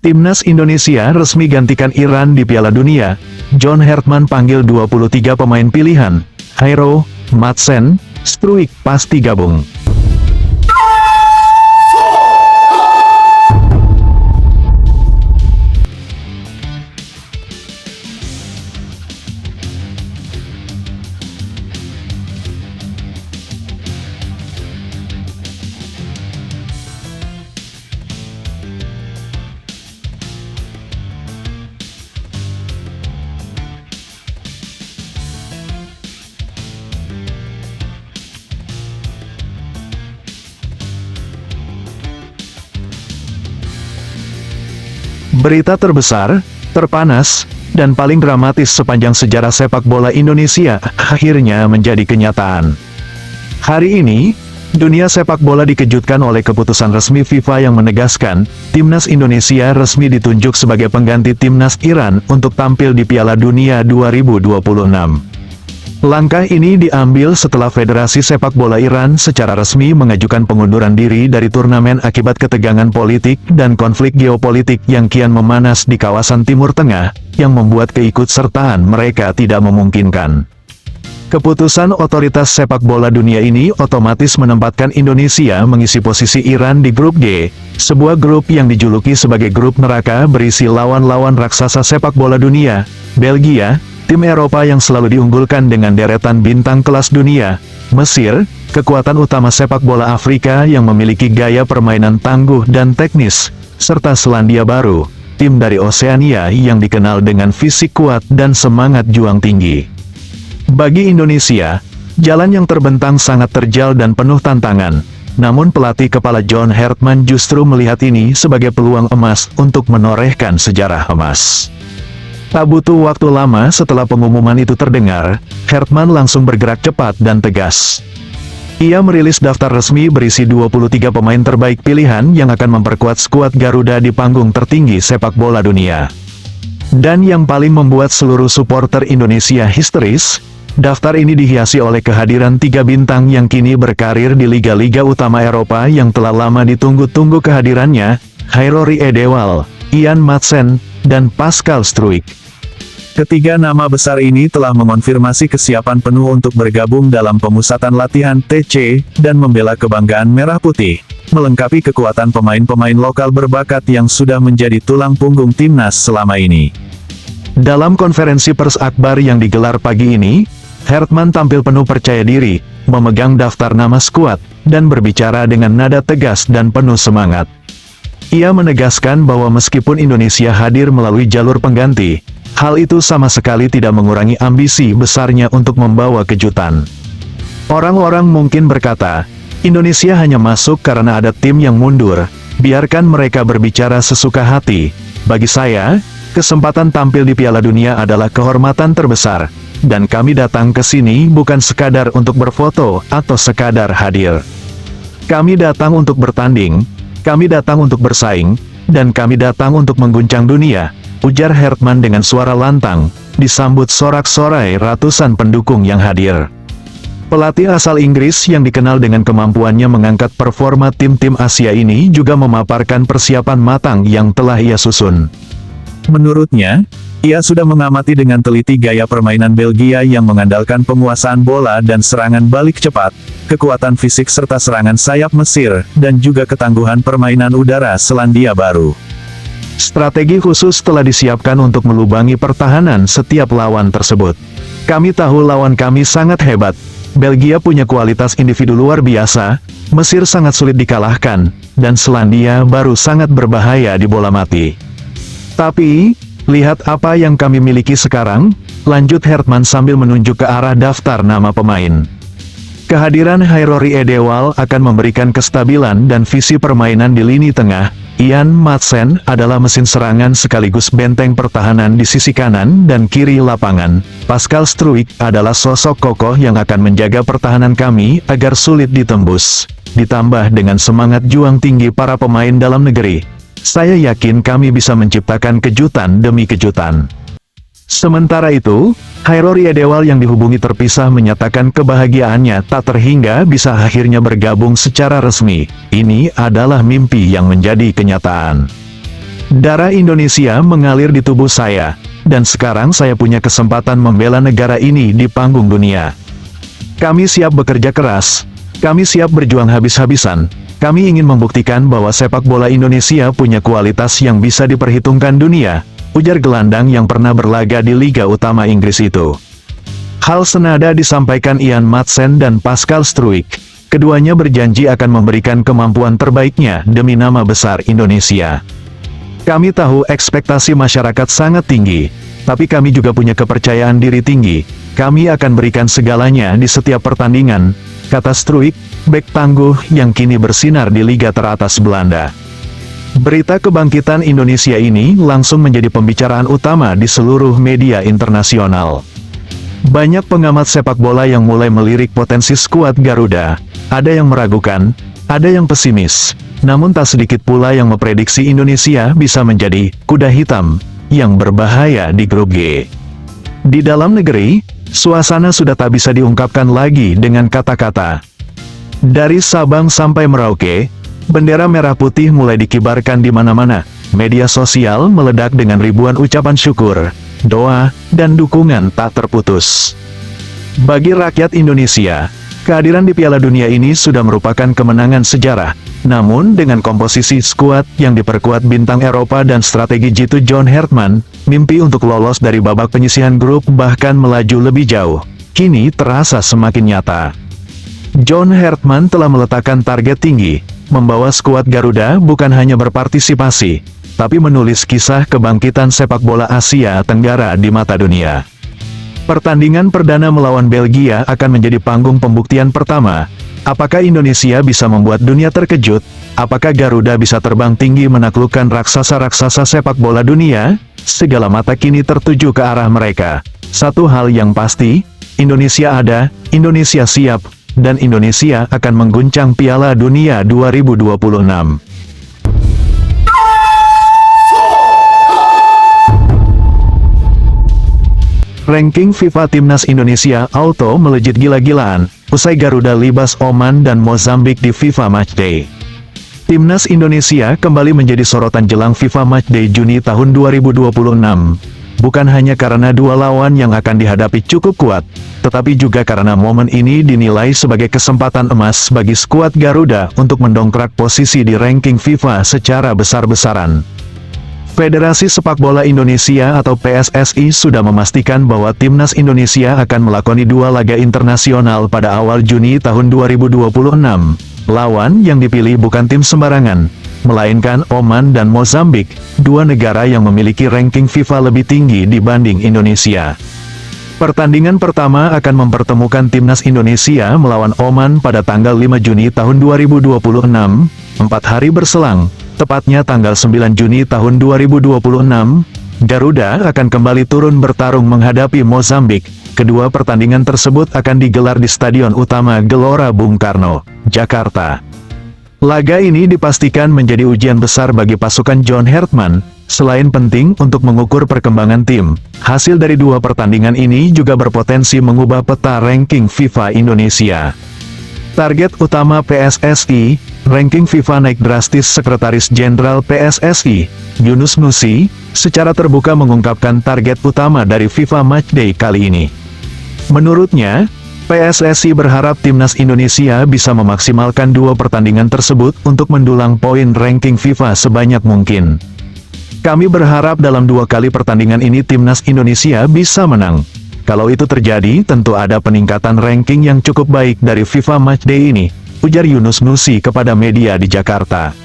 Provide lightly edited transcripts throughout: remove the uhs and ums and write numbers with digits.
Timnas Indonesia resmi gantikan Iran di Piala Dunia. John Hertman panggil 23 pemain pilihan. Hairo, Madsen, Struijk pasti gabung. Berita terbesar, terpanas, dan paling dramatis sepanjang sejarah sepak bola Indonesia akhirnya menjadi kenyataan. Hari ini, dunia sepak bola dikejutkan oleh keputusan resmi FIFA yang menegaskan, Timnas Indonesia resmi ditunjuk sebagai pengganti Timnas Iran untuk tampil di Piala Dunia 2026. Langkah ini diambil setelah Federasi Sepak Bola Iran secara resmi mengajukan pengunduran diri dari turnamen akibat ketegangan politik dan konflik geopolitik yang kian memanas di kawasan Timur Tengah, yang membuat keikutsertaan mereka tidak memungkinkan. Keputusan otoritas sepak bola dunia ini otomatis menempatkan Indonesia mengisi posisi Iran di grup G, sebuah grup yang dijuluki sebagai grup neraka berisi lawan-lawan raksasa sepak bola dunia, Belgia, tim Eropa yang selalu diunggulkan dengan deretan bintang kelas dunia, Mesir, kekuatan utama sepak bola Afrika yang memiliki gaya permainan tangguh dan teknis, serta Selandia Baru, tim dari Oseania yang dikenal dengan fisik kuat dan semangat juang tinggi. Bagi Indonesia, jalan yang terbentang sangat terjal dan penuh tantangan, namun pelatih kepala John Hertman justru melihat ini sebagai peluang emas untuk menorehkan sejarah emas. Tak butuh waktu lama setelah pengumuman itu terdengar, Hertman langsung bergerak cepat dan tegas. Ia merilis daftar resmi berisi 23 pemain terbaik pilihan yang akan memperkuat skuad Garuda di panggung tertinggi sepak bola dunia. Dan yang paling membuat seluruh supporter Indonesia histeris, daftar ini dihiasi oleh kehadiran 3 bintang yang kini berkarir di liga-liga utama Eropa yang telah lama ditunggu-tunggu kehadirannya, Hairo Riedewald, Ian Madsen, dan Pascal Struijk. Ketiga nama besar ini telah mengonfirmasi kesiapan penuh untuk bergabung dalam pemusatan latihan TC, dan membela kebanggaan Merah Putih, melengkapi kekuatan pemain-pemain lokal berbakat yang sudah menjadi tulang punggung timnas selama ini. Dalam konferensi pers akbar yang digelar pagi ini, Hertman tampil penuh percaya diri, memegang daftar nama skuad, dan berbicara dengan nada tegas dan penuh semangat. Ia menegaskan bahwa meskipun Indonesia hadir melalui jalur pengganti, hal itu sama sekali tidak mengurangi ambisi besarnya untuk membawa kejutan. Orang-orang mungkin berkata, Indonesia hanya masuk karena ada tim yang mundur, biarkan mereka berbicara sesuka hati. Bagi saya, kesempatan tampil di Piala Dunia adalah kehormatan terbesar, dan kami datang ke sini bukan sekadar untuk berfoto atau sekadar hadir. Kami datang untuk bertanding, kami datang untuk bersaing, dan kami datang untuk mengguncang dunia, ujar Hertman dengan suara lantang, disambut sorak-sorai ratusan pendukung yang hadir. Pelatih asal Inggris yang dikenal dengan kemampuannya mengangkat performa tim-tim Asia ini juga memaparkan persiapan matang yang telah ia susun. Menurutnya, ia sudah mengamati dengan teliti gaya permainan Belgia yang mengandalkan penguasaan bola dan serangan balik cepat, kekuatan fisik serta serangan sayap Mesir, dan juga ketangguhan permainan udara Selandia Baru. Strategi khusus telah disiapkan untuk melubangi pertahanan setiap lawan tersebut. Kami tahu lawan kami sangat hebat. Belgia punya kualitas individu luar biasa, Mesir sangat sulit dikalahkan, dan Selandia Baru sangat berbahaya di bola mati. Tapi, lihat apa yang kami miliki sekarang, lanjut Hertman sambil menunjuk ke arah daftar nama pemain. Kehadiran Hairo Riedewald akan memberikan kestabilan dan visi permainan di lini tengah. Ian Madsen adalah mesin serangan sekaligus benteng pertahanan di sisi kanan dan kiri lapangan. Pascal Struijk adalah sosok kokoh yang akan menjaga pertahanan kami agar sulit ditembus. Ditambah dengan semangat juang tinggi para pemain dalam negeri, saya yakin kami bisa menciptakan kejutan demi kejutan. Sementara itu, Hairo Riedewald yang dihubungi terpisah menyatakan kebahagiaannya tak terhingga bisa akhirnya bergabung secara resmi. Ini adalah mimpi yang menjadi kenyataan. Darah Indonesia mengalir di tubuh saya, dan sekarang saya punya kesempatan membela negara ini di panggung dunia. Kami siap bekerja keras, kami siap berjuang habis-habisan, kami ingin membuktikan bahwa sepak bola Indonesia punya kualitas yang bisa diperhitungkan dunia, ujar gelandang yang pernah berlaga di Liga Utama Inggris itu. Hal senada disampaikan Ian Madsen dan Pascal Struijk. Keduanya berjanji akan memberikan kemampuan terbaiknya demi nama besar Indonesia. Kami tahu ekspektasi masyarakat sangat tinggi, tapi kami juga punya kepercayaan diri tinggi. Kami akan berikan segalanya di setiap pertandingan, kata Struijk, bek tangguh yang kini bersinar di Liga teratas Belanda. Berita kebangkitan Indonesia ini langsung menjadi pembicaraan utama di seluruh media internasional. Banyak pengamat sepak bola yang mulai melirik potensi skuad Garuda. Ada yang meragukan, ada yang pesimis, namun tak sedikit pula yang memprediksi Indonesia bisa menjadi kuda hitam yang berbahaya di grup G. Di dalam negeri, suasana sudah tak bisa diungkapkan lagi dengan kata-kata. Dari Sabang sampai Merauke, bendera merah putih mulai dikibarkan di mana-mana. Media sosial meledak dengan ribuan ucapan syukur, doa, dan dukungan tak terputus. Bagi rakyat Indonesia, kehadiran di Piala Dunia ini sudah merupakan kemenangan sejarah. Namun dengan komposisi skuad yang diperkuat bintang Eropa dan strategi jitu John Hartman, mimpi untuk lolos dari babak penyisihan grup bahkan melaju lebih jauh, kini terasa semakin nyata. John Hartman telah meletakkan target tinggi, membawa skuad Garuda bukan hanya berpartisipasi, tapi menulis kisah kebangkitan sepak bola Asia Tenggara di mata dunia. Pertandingan perdana melawan Belgia akan menjadi panggung pembuktian pertama. Apakah Indonesia bisa membuat dunia terkejut? Apakah Garuda bisa terbang tinggi menaklukkan raksasa-raksasa sepak bola dunia? Segala mata kini tertuju ke arah mereka. Satu hal yang pasti, Indonesia ada, Indonesia siap, dan Indonesia akan mengguncang Piala Dunia 2026. Ranking FIFA Timnas Indonesia auto melejit gila-gilaan, usai Garuda libas Oman dan Mozambik di FIFA Matchday. Timnas Indonesia kembali menjadi sorotan jelang FIFA Matchday Juni tahun 2026. Bukan hanya karena dua lawan yang akan dihadapi cukup kuat, tetapi juga karena momen ini dinilai sebagai kesempatan emas bagi skuad Garuda untuk mendongkrak posisi di ranking FIFA secara besar-besaran. Federasi Sepak Bola Indonesia atau PSSI sudah memastikan bahwa Timnas Indonesia akan melakoni dua laga internasional pada awal Juni tahun 2026. Lawan yang dipilih bukan tim sembarangan, melainkan Oman dan Mozambik, dua negara yang memiliki ranking FIFA lebih tinggi dibanding Indonesia. Pertandingan pertama akan mempertemukan Timnas Indonesia melawan Oman pada tanggal 5 Juni tahun 2026, 4 hari berselang. Tepatnya tanggal 9 Juni tahun 2026, Garuda akan kembali turun bertarung menghadapi Mozambik. Kedua pertandingan tersebut akan digelar di Stadion Utama Gelora Bung Karno, Jakarta. Laga ini dipastikan menjadi ujian besar bagi pasukan John Hartman. Selain penting untuk mengukur perkembangan tim, hasil dari dua pertandingan ini juga berpotensi mengubah peta ranking FIFA Indonesia. Target utama PSSI, ranking FIFA naik drastis. Sekretaris Jenderal PSSI, Yunus Nusi, secara terbuka mengungkapkan target utama dari FIFA Matchday kali ini. Menurutnya, PSSI berharap Timnas Indonesia bisa memaksimalkan dua pertandingan tersebut untuk mendulang poin ranking FIFA sebanyak mungkin. Kami berharap dalam dua kali pertandingan ini Timnas Indonesia bisa menang. Kalau itu terjadi, tentu ada peningkatan ranking yang cukup baik dari FIFA Matchday ini, ujar Yunus Nusi kepada media di Jakarta.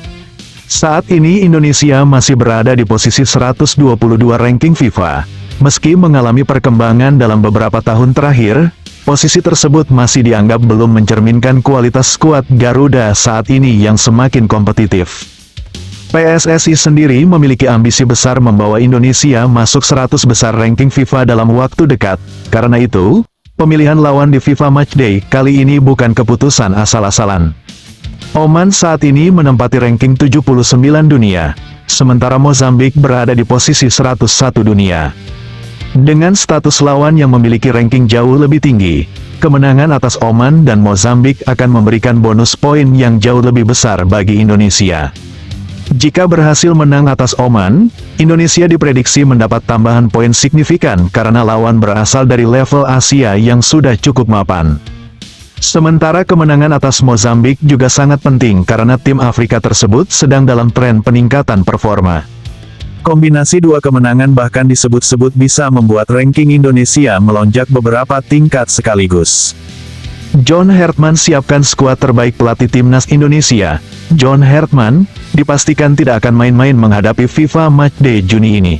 Saat ini Indonesia masih berada di posisi 122 ranking FIFA. Meski mengalami perkembangan dalam beberapa tahun terakhir, posisi tersebut masih dianggap belum mencerminkan kualitas skuad Garuda saat ini yang semakin kompetitif. PSSI sendiri memiliki ambisi besar membawa Indonesia masuk 100 besar ranking FIFA dalam waktu dekat. Karena itu, pemilihan lawan di FIFA Matchday kali ini bukan keputusan asal-asalan. Oman saat ini menempati ranking 79 dunia, sementara Mozambik berada di posisi 101 dunia. Dengan status lawan yang memiliki ranking jauh lebih tinggi, kemenangan atas Oman dan Mozambik akan memberikan bonus poin yang jauh lebih besar bagi Indonesia. Jika berhasil menang atas Oman, Indonesia diprediksi mendapat tambahan poin signifikan karena lawan berasal dari level Asia yang sudah cukup mapan. Sementara kemenangan atas Mozambik juga sangat penting karena tim Afrika tersebut sedang dalam tren peningkatan performa. Kombinasi dua kemenangan bahkan disebut-sebut bisa membuat ranking Indonesia melonjak beberapa tingkat sekaligus. John Hartman siapkan skuad terbaik pelatih timnas Indonesia. John Hartman dipastikan tidak akan main-main menghadapi FIFA Matchday Juni ini.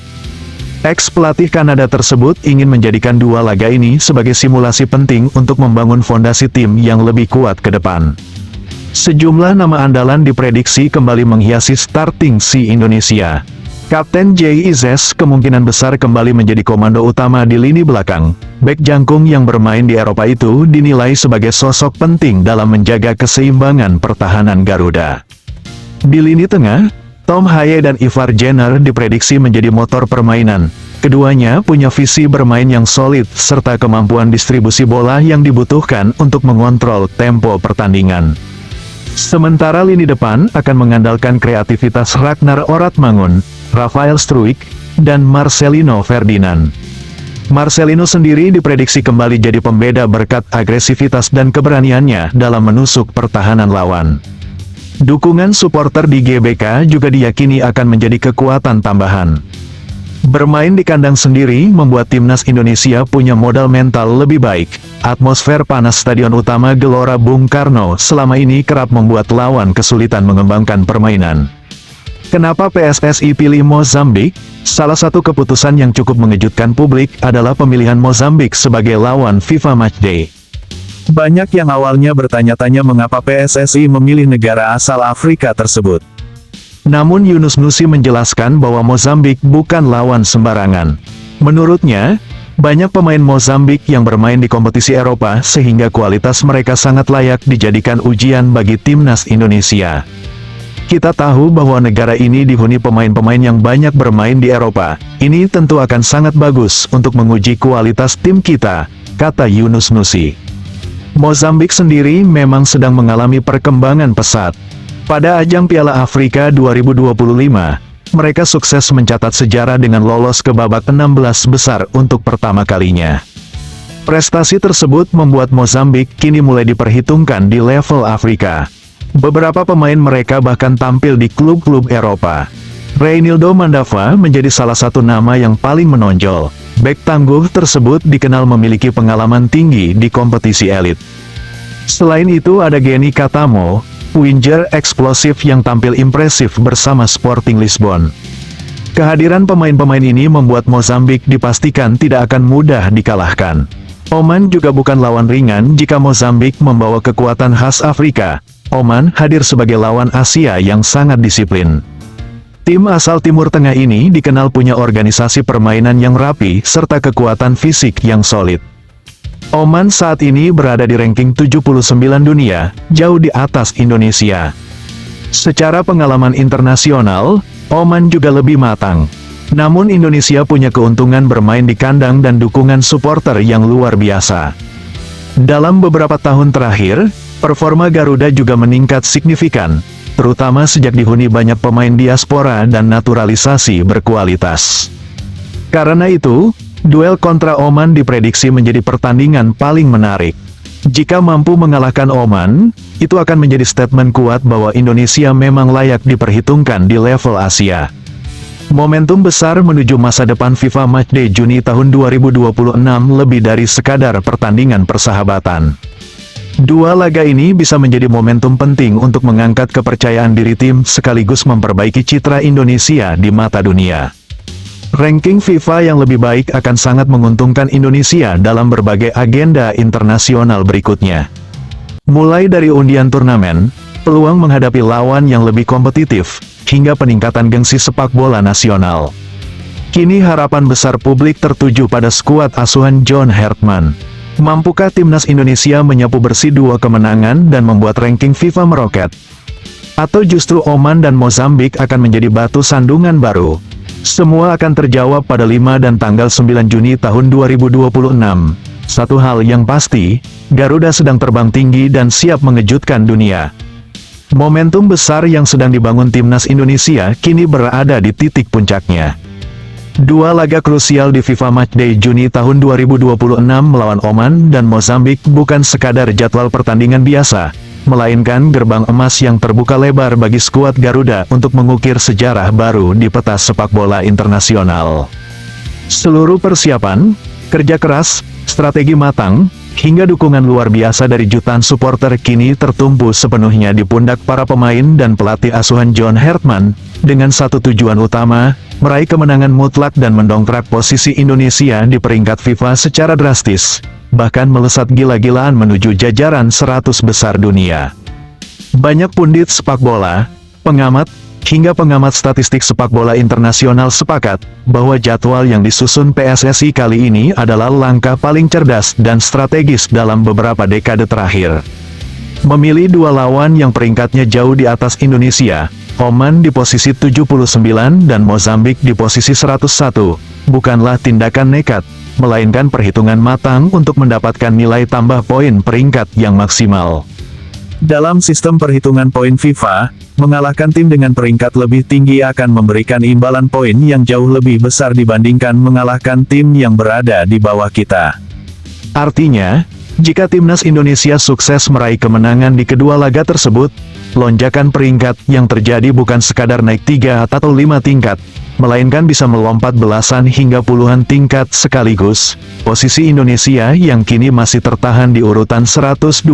Ex-pelatih Kanada tersebut ingin menjadikan dua laga ini sebagai simulasi penting untuk membangun fondasi tim yang lebih kuat ke depan. Sejumlah nama andalan diprediksi kembali menghiasi starting si Indonesia. Kapten Jay Izes kemungkinan besar kembali menjadi komando utama di lini belakang. Bek jangkung yang bermain di Eropa itu dinilai sebagai sosok penting dalam menjaga keseimbangan pertahanan Garuda. Di lini tengah, Tom Haye dan Ivar Jenner diprediksi menjadi motor permainan. Keduanya punya visi bermain yang solid serta kemampuan distribusi bola yang dibutuhkan untuk mengontrol tempo pertandingan. Sementara lini depan akan mengandalkan kreativitas Ragnar Oratmangun, Rafael Struijk, dan Marcelino Ferdinand. Marcelino sendiri diprediksi kembali jadi pembeda berkat agresivitas dan keberaniannya dalam menusuk pertahanan lawan. Dukungan supporter di GBK juga diyakini akan menjadi kekuatan tambahan. Bermain di kandang sendiri membuat timnas Indonesia punya modal mental lebih baik. Atmosfer panas Stadion Utama Gelora Bung Karno selama ini kerap membuat lawan kesulitan mengembangkan permainan. Kenapa PSSI pilih Mozambik? Salah satu keputusan yang cukup mengejutkan publik adalah pemilihan Mozambik sebagai lawan FIFA Matchday. Banyak yang awalnya bertanya-tanya mengapa PSSI memilih negara asal Afrika tersebut. Namun Yunus Nusi menjelaskan bahwa Mozambik bukan lawan sembarangan. Menurutnya, banyak pemain Mozambik yang bermain di kompetisi Eropa sehingga kualitas mereka sangat layak dijadikan ujian bagi timnas Indonesia. Kita tahu bahwa negara ini dihuni pemain-pemain yang banyak bermain di Eropa. Ini tentu akan sangat bagus untuk menguji kualitas tim kita, kata Yunus Nusi. Mozambik sendiri memang sedang mengalami perkembangan pesat. Pada ajang Piala Afrika 2025, mereka sukses mencatat sejarah dengan lolos ke babak 16 besar untuk pertama kalinya. Prestasi tersebut membuat Mozambik kini mulai diperhitungkan di level Afrika. Beberapa pemain mereka bahkan tampil di klub-klub Eropa. Reynildo Mandava menjadi salah satu nama yang paling menonjol. Bek tangguh tersebut dikenal memiliki pengalaman tinggi di kompetisi elit. Selain itu ada Geni Katamo, winger eksplosif yang tampil impresif bersama Sporting Lisbon. Kehadiran pemain-pemain ini membuat Mozambik dipastikan tidak akan mudah dikalahkan. Oman juga bukan lawan ringan jika Mozambik membawa kekuatan khas Afrika. Oman hadir sebagai lawan Asia yang sangat disiplin. Tim asal Timur Tengah ini dikenal punya organisasi permainan yang rapi serta kekuatan fisik yang solid. Oman saat ini berada di ranking 79 dunia, jauh di atas Indonesia. Secara pengalaman internasional, Oman juga lebih matang. Namun Indonesia punya keuntungan bermain di kandang dan dukungan supporter yang luar biasa. Dalam beberapa tahun terakhir, performa Garuda juga meningkat signifikan, terutama sejak dihuni banyak pemain diaspora dan naturalisasi berkualitas. Karena itu, duel kontra Oman diprediksi menjadi pertandingan paling menarik. Jika mampu mengalahkan Oman, itu akan menjadi statement kuat bahwa Indonesia memang layak diperhitungkan di level Asia. Momentum besar menuju masa depan FIFA Matchday Juni tahun 2026 lebih dari sekadar pertandingan persahabatan. Dua laga ini bisa menjadi momentum penting untuk mengangkat kepercayaan diri tim sekaligus memperbaiki citra Indonesia di mata dunia. Ranking FIFA yang lebih baik akan sangat menguntungkan Indonesia dalam berbagai agenda internasional berikutnya. Mulai dari undian turnamen, peluang menghadapi lawan yang lebih kompetitif, hingga peningkatan gengsi sepak bola nasional. Kini harapan besar publik tertuju pada skuad asuhan John Hartman. Mampukah timnas Indonesia menyapu bersih dua kemenangan dan membuat ranking FIFA meroket? Atau justru Oman dan Mozambik akan menjadi batu sandungan baru? Semua akan terjawab pada 5 dan tanggal 9 Juni tahun 2026. Satu hal yang pasti, Garuda sedang terbang tinggi dan siap mengejutkan dunia. Momentum besar yang sedang dibangun timnas Indonesia kini berada di titik puncaknya. Dua laga krusial di FIFA Matchday Juni tahun 2026 melawan Oman dan Mozambik bukan sekadar jadwal pertandingan biasa, melainkan gerbang emas yang terbuka lebar bagi skuad Garuda untuk mengukir sejarah baru di peta sepak bola internasional. Seluruh persiapan, kerja keras, strategi matang, hingga dukungan luar biasa dari jutaan supporter kini tertumpu sepenuhnya di pundak para pemain dan pelatih asuhan John Hartman, dengan satu tujuan utama, meraih kemenangan mutlak dan mendongkrak posisi Indonesia di peringkat FIFA secara drastis, bahkan melesat gila-gilaan menuju jajaran 100 besar dunia. Banyak pundit sepak bola, pengamat, hingga pengamat statistik sepak bola internasional sepakat bahwa jadwal yang disusun PSSI kali ini adalah langkah paling cerdas dan strategis dalam beberapa dekade terakhir. Memilih dua lawan yang peringkatnya jauh di atas Indonesia, Oman di posisi 79 dan Mozambik di posisi 101, bukanlah tindakan nekat, melainkan perhitungan matang untuk mendapatkan nilai tambah poin peringkat yang maksimal. Dalam sistem perhitungan poin FIFA, mengalahkan tim dengan peringkat lebih tinggi akan memberikan imbalan poin yang jauh lebih besar dibandingkan mengalahkan tim yang berada di bawah kita. Artinya, jika timnas Indonesia sukses meraih kemenangan di kedua laga tersebut, lonjakan peringkat yang terjadi bukan sekadar naik 3 atau 5 tingkat, melainkan bisa melompat belasan hingga puluhan tingkat sekaligus. Posisi Indonesia yang kini masih tertahan di urutan 122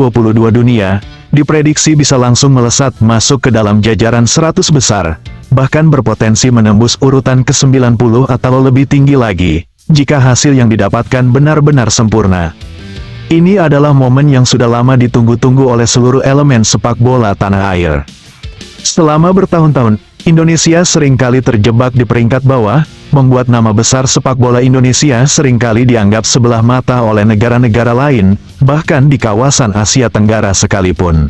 dunia, diprediksi bisa langsung melesat masuk ke dalam jajaran 100 besar, bahkan berpotensi menembus urutan ke-90 atau lebih tinggi lagi, jika hasil yang didapatkan benar-benar sempurna. Ini adalah momen yang sudah lama ditunggu-tunggu oleh seluruh elemen sepak bola tanah air. Selama bertahun-tahun, Indonesia seringkali terjebak di peringkat bawah, membuat nama besar sepak bola Indonesia seringkali dianggap sebelah mata oleh negara-negara lain, bahkan di kawasan Asia Tenggara sekalipun.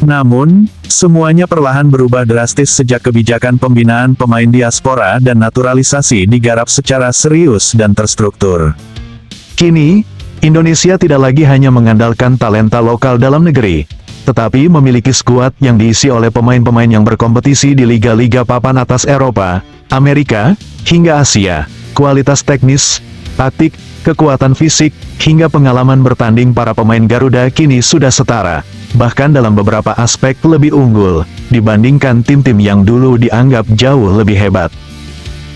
Namun, semuanya perlahan berubah drastis sejak kebijakan pembinaan pemain diaspora dan naturalisasi digarap secara serius dan terstruktur. Kini, Indonesia tidak lagi hanya mengandalkan talenta lokal dalam negeri, tetapi memiliki skuad yang diisi oleh pemain-pemain yang berkompetisi di liga-liga papan atas Eropa, Amerika, hingga Asia. Kualitas teknis, taktik, kekuatan fisik, hingga pengalaman bertanding para pemain Garuda kini sudah setara, bahkan dalam beberapa aspek lebih unggul, dibandingkan tim-tim yang dulu dianggap jauh lebih hebat.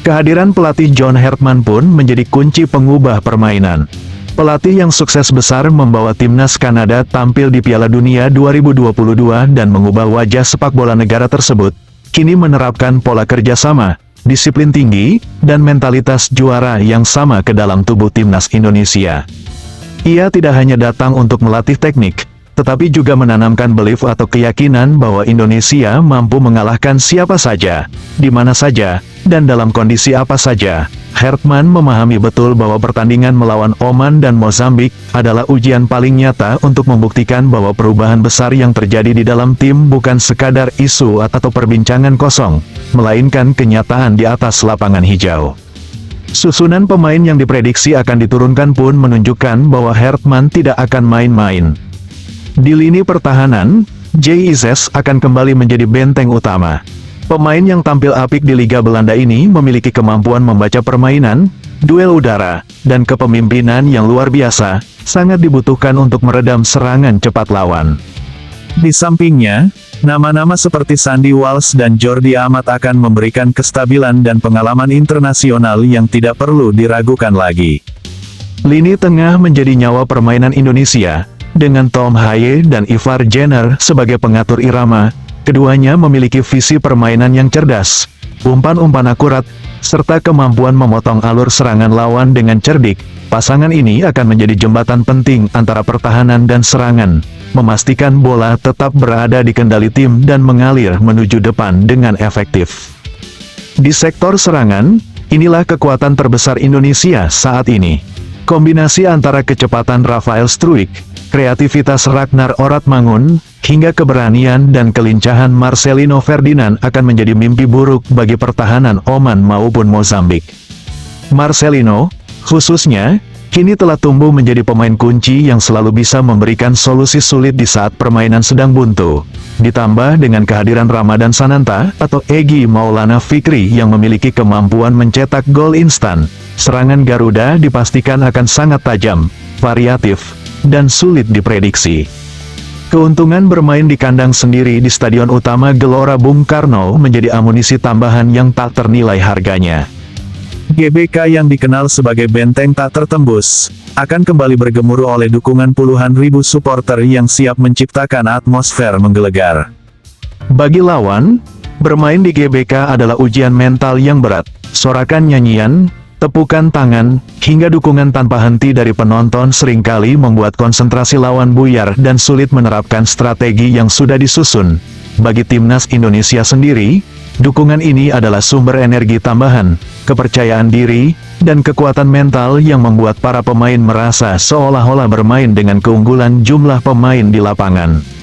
Kehadiran pelatih John Hartman pun menjadi kunci pengubah permainan. Pelatih yang sukses besar membawa timnas Kanada tampil di Piala Dunia 2022 dan mengubah wajah sepak bola negara tersebut, kini menerapkan pola kerjasama, disiplin tinggi, dan mentalitas juara yang sama ke dalam tubuh timnas Indonesia. Ia tidak hanya datang untuk melatih teknik, tetapi juga menanamkan belief atau keyakinan bahwa Indonesia mampu mengalahkan siapa saja, di mana saja, dan dalam kondisi apa saja. Hartman memahami betul bahwa pertandingan melawan Oman dan Mozambik adalah ujian paling nyata untuk membuktikan bahwa perubahan besar yang terjadi di dalam tim bukan sekadar isu atau perbincangan kosong, melainkan kenyataan di atas lapangan hijau. Susunan pemain yang diprediksi akan diturunkan pun menunjukkan bahwa Hartman tidak akan main-main. Di lini pertahanan, JIZ akan kembali menjadi benteng utama. Pemain yang tampil apik di Liga Belanda ini memiliki kemampuan membaca permainan, duel udara, dan kepemimpinan yang luar biasa, sangat dibutuhkan untuk meredam serangan cepat lawan. Di sampingnya, nama-nama seperti Sandy Walsh dan Jordi Amat akan memberikan kestabilan dan pengalaman internasional yang tidak perlu diragukan lagi. Lini tengah menjadi nyawa permainan Indonesia, dengan Tom Haye dan Ivar Jenner sebagai pengatur irama. Keduanya memiliki visi permainan yang cerdas, umpan-umpan akurat, serta kemampuan memotong alur serangan lawan dengan cerdik. Pasangan ini akan menjadi jembatan penting antara pertahanan dan serangan, memastikan bola tetap berada di kendali tim dan mengalir menuju depan dengan efektif. Di sektor serangan, inilah kekuatan terbesar Indonesia saat ini. Kombinasi antara kecepatan Rafael Struijk, kreativitas Ragnar Oratmangun, hingga keberanian dan kelincahan Marcelino Ferdinand akan menjadi mimpi buruk bagi pertahanan Oman maupun Mozambik. Marcelino, khususnya, kini telah tumbuh menjadi pemain kunci yang selalu bisa memberikan solusi sulit di saat permainan sedang buntu. Ditambah dengan kehadiran Ramadan Sananta atau Egy Maulana Fikri yang memiliki kemampuan mencetak gol instan, serangan Garuda dipastikan akan sangat tajam, variatif, dan sulit diprediksi. Keuntungan bermain di kandang sendiri di Stadion Utama Gelora Bung Karno menjadi amunisi tambahan yang tak ternilai harganya. GBK yang dikenal sebagai benteng tak tertembus, akan kembali bergemuruh oleh dukungan puluhan ribu supporter yang siap menciptakan atmosfer menggelegar. Bagi lawan, bermain di GBK adalah ujian mental yang berat. Sorakan nyanyian, tepukan tangan, hingga dukungan tanpa henti dari penonton seringkali membuat konsentrasi lawan buyar dan sulit menerapkan strategi yang sudah disusun. Bagi timnas Indonesia sendiri, dukungan ini adalah sumber energi tambahan, kepercayaan diri, dan kekuatan mental yang membuat para pemain merasa seolah-olah bermain dengan keunggulan jumlah pemain di lapangan.